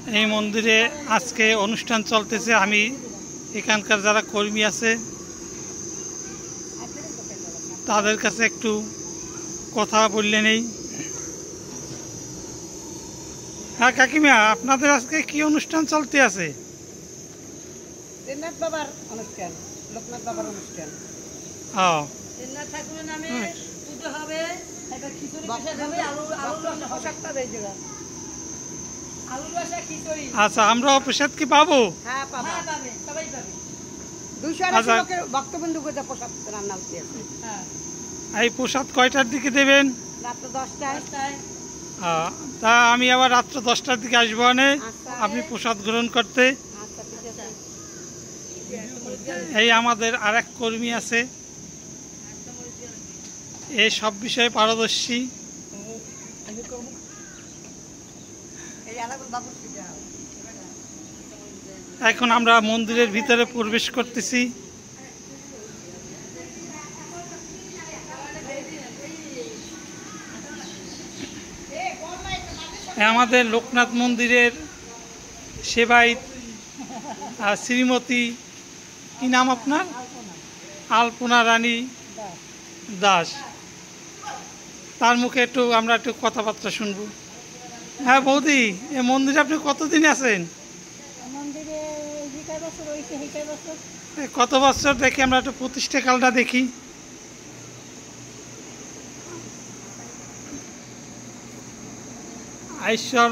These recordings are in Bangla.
এই মন্দিরে আজকে অনুষ্ঠান চলতেছে। আমি এখানকার যারা কর্মী আছে তাদের কাছে একটু কথা বললে নেই। হ্যাঁ কাকিমা, আপনাদের আজকে কি অনুষ্ঠান চলতে আছে? দেবনাথ বাবার অনুষ্ঠান, লোকনাথ বাবার অনুষ্ঠান। দেবনাথ ঠাকুরের নামে পুজো হবে, একটা খিচুড়ি প্রসাদ হবে, আলু প্রসাদটা দেই জায়গা। আলু রসা খিচুড়ি। আচ্ছা, আমরাও প্রসাদ কি পাবো? হ্যাঁ পাবে, সবাই পাবে। 280 লোকের ভক্তবৃন্দ করে প্রসাদ রান্না হচ্ছে। হ্যাঁ, এই প্রসাদ কয়টার দিকে দেবেন? রাত 10টায়। তা আমি আবার রাত্র 10টার দিকে আসবো না আপনি প্রসাদ গ্রহণ করতে। এই আমাদের আরেক কর্মী আছে, এই সব বিষয়ে পারদর্শী। এখন আমরা মন্দিরের ভিতরে প্রবেশ করতেছি। আমাদের লোকনাথ মন্দিরের সেবায়িত শ্রীমতী, কি নাম আপনার? আলপনা রানী দাস। তার মুখে আমরা একটু কথাবার্তা শুনবো। হ্যাঁ বৌদি, এই মন্দিরে আপনি কতদিন আছেন? কত বছর দেখি আমরা একটু প্রতিষ্ঠাকালটা দেখি। ঈশ্বর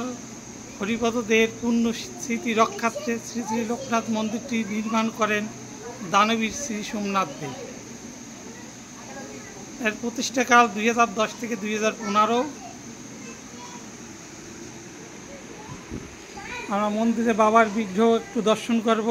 হরিপদ দেবের পূর্ণ স্মৃতি রক্ষার্থে শ্রী শ্রী লোকনাথ মন্দিরটি নির্মাণ করেন দানবীর শ্রী সোমনাথ দেব। এর প্রতিষ্ঠাকাল 2010 থেকে 2015। আমরা মন্দিরে বাবার বিগ্রহ একটু দর্শন করব।